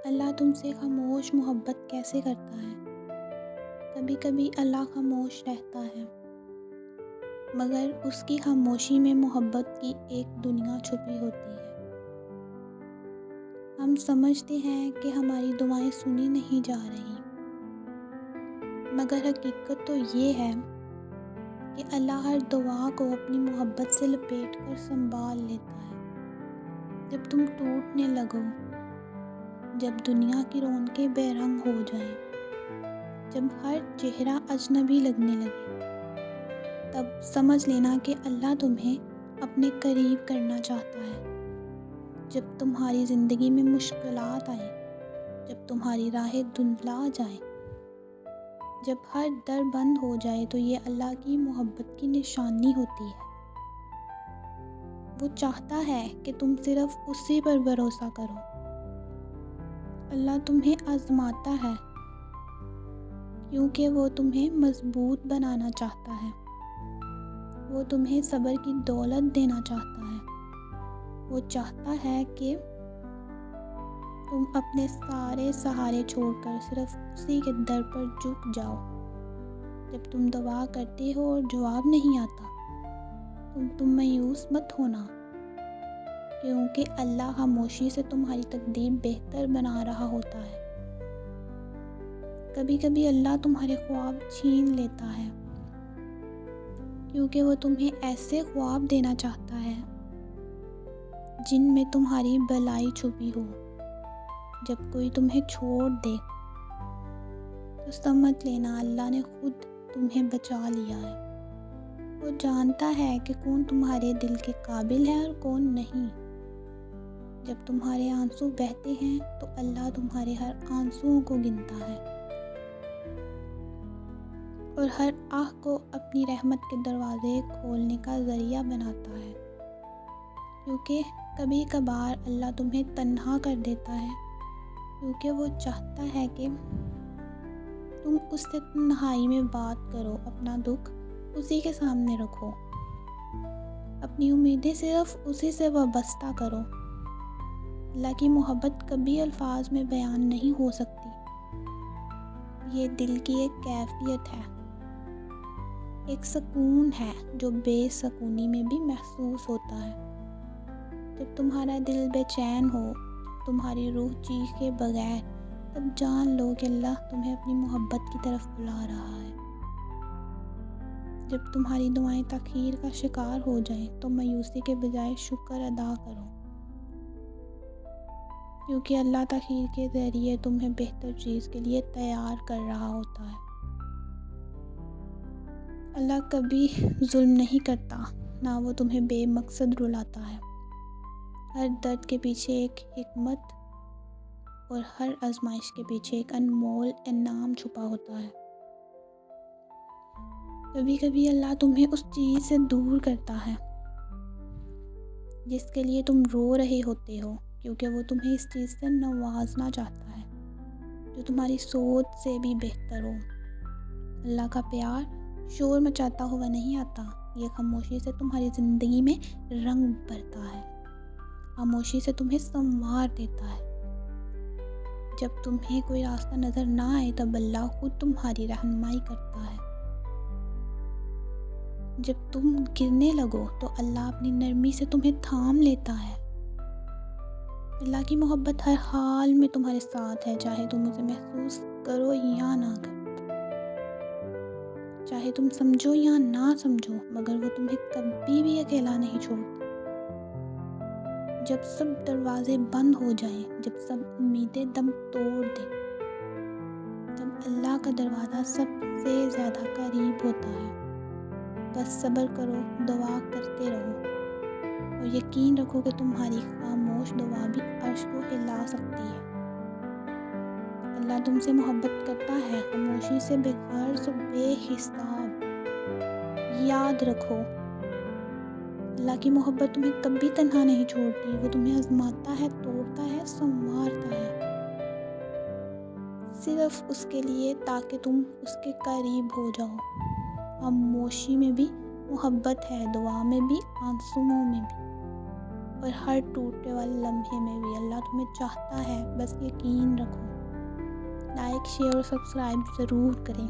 اللہ تم سے خاموش محبت کیسے کرتا ہے؟ کبھی کبھی اللہ خاموش رہتا ہے، مگر اس کی خاموشی میں محبت کی ایک دنیا چھپی ہوتی ہے۔ ہم سمجھتے ہیں کہ ہماری دعائیں سنی نہیں جا رہی، مگر حقیقت تو یہ ہے کہ اللہ ہر دعا کو اپنی محبت سے لپیٹ کر سنبھال لیتا ہے۔ جب تم ٹوٹنے لگو، جب دنیا کی رونقیں بے رنگ ہو جائیں، جب ہر چہرہ اجنبی لگنے لگے، تب سمجھ لینا کہ اللہ تمہیں اپنے قریب کرنا چاہتا ہے۔ جب تمہاری زندگی میں مشکلات آئیں، جب تمہاری راہیں دھندلا جائیں، جب ہر در بند ہو جائے، تو یہ اللہ کی محبت کی نشانی ہوتی ہے۔ وہ چاہتا ہے کہ تم صرف اسی پر بھروسہ کرو۔ اللہ تمہیں آزماتا ہے کیونکہ وہ تمہیں مضبوط بنانا چاہتا ہے۔ وہ تمہیں صبر کی دولت دینا چاہتا ہے۔ وہ چاہتا ہے کہ تم اپنے سارے سہارے چھوڑ کر صرف اسی کے در پر جھک جاؤ۔ جب تم دعا کرتے ہو اور جواب نہیں آتا، تم مایوس مت ہونا، کیونکہ اللہ خاموشی سے تمہاری تقدیر بہتر بنا رہا ہوتا ہے۔ کبھی کبھی اللہ تمہارے خواب چھین لیتا ہے، کیونکہ وہ تمہیں ایسے خواب دینا چاہتا ہے جن میں تمہاری بھلائی چھپی ہو۔ جب کوئی تمہیں چھوڑ دے تو سمجھ لینا اللہ نے خود تمہیں بچا لیا ہے۔ وہ جانتا ہے کہ کون تمہارے دل کے قابل ہے اور کون نہیں۔ جب تمہارے آنسو بہتے ہیں تو اللہ تمہارے ہر آنسوؤں کو گنتا ہے اور ہر آہ کو اپنی رحمت کے دروازے کھولنے کا ذریعہ بناتا ہے۔ کیونکہ کبھی کبھار اللہ تمہیں تنہا کر دیتا ہے، کیونکہ وہ چاہتا ہے کہ تم اس سے تنہائی میں بات کرو، اپنا دکھ اسی کے سامنے رکھو، اپنی امیدیں صرف اسی سے وابستہ کرو۔ اللہ کی محبت کبھی الفاظ میں بیان نہیں ہو سکتی۔ یہ دل کی ایک کیفیت ہے، ایک سکون ہے جو بے سکونی میں بھی محسوس ہوتا ہے۔ جب تمہارا دل بے چین ہو، تمہاری روح چیخے بغیر، تب جان لو کہ اللہ تمہیں اپنی محبت کی طرف بلا رہا ہے۔ جب تمہاری دعائیں تاخیر کا شکار ہو جائیں تو مایوسی کے بجائے شکر ادا کرو، کیونکہ اللہ تاخیر کے ذریعے تمہیں بہتر چیز کے لیے تیار کر رہا ہوتا ہے۔ اللہ کبھی ظلم نہیں کرتا، نہ وہ تمہیں بے مقصد رلاتا ہے۔ ہر درد کے پیچھے ایک حکمت اور ہر آزمائش کے پیچھے ایک انمول انعام چھپا ہوتا ہے۔ کبھی کبھی اللہ تمہیں اس چیز سے دور کرتا ہے جس کے لیے تم رو رہے ہوتے ہو، کیونکہ وہ تمہیں اس چیز سے نوازنا چاہتا ہے جو تمہاری سوچ سے بھی بہتر ہو۔ اللہ کا پیار شور مچاتا ہوا نہیں آتا، یہ خاموشی سے تمہاری زندگی میں رنگ بھرتا ہے، خاموشی سے تمہیں سنوار دیتا ہے۔ جب تمہیں کوئی راستہ نظر نہ آئے تب اللہ خود تمہاری رہنمائی کرتا ہے۔ جب تم گرنے لگو تو اللہ اپنی نرمی سے تمہیں تھام لیتا ہے۔ اللہ کی محبت ہر حال میں تمہارے ساتھ ہے، چاہے تم اسے محسوس کرو یا نہ کرو، چاہے تم سمجھو یا نہ سمجھو، مگر وہ تمہیں کبھی بھی اکیلا نہیں چھوڑتا۔ جب سب دروازے بند ہو جائیں، جب سب امیدیں دم توڑ دیں، تب اللہ کا دروازہ سب سے زیادہ قریب ہوتا ہے۔ بس صبر کرو، دعا کرتے رہو اور یقین رکھو کہ تمہاری خاموش دعا بھی عرش کو ہلا سکتی ہے۔ اللہ تم سے محبت کرتا ہے، خاموشی سے، بے غرض و بے حساب۔ یاد رکھو، اللہ کی محبت تمہیں کبھی تنہا نہیں چھوڑتی، وہ تمہیں آزماتا ہے، توڑتا ہے، سنوارتا ہے، صرف اس کے لیے تاکہ تم اس کے قریب ہو جاؤ۔ خاموشی میں بھی محبت ہے، دعا میں بھی، آنسوؤں میں بھی۔ اور ہر ٹوٹنے والے لمحے میں بھی اللہ تمہیں چاہتا ہے، بس یقین رکھو۔ لائک، شیئر اور سبسکرائب ضرور کریں۔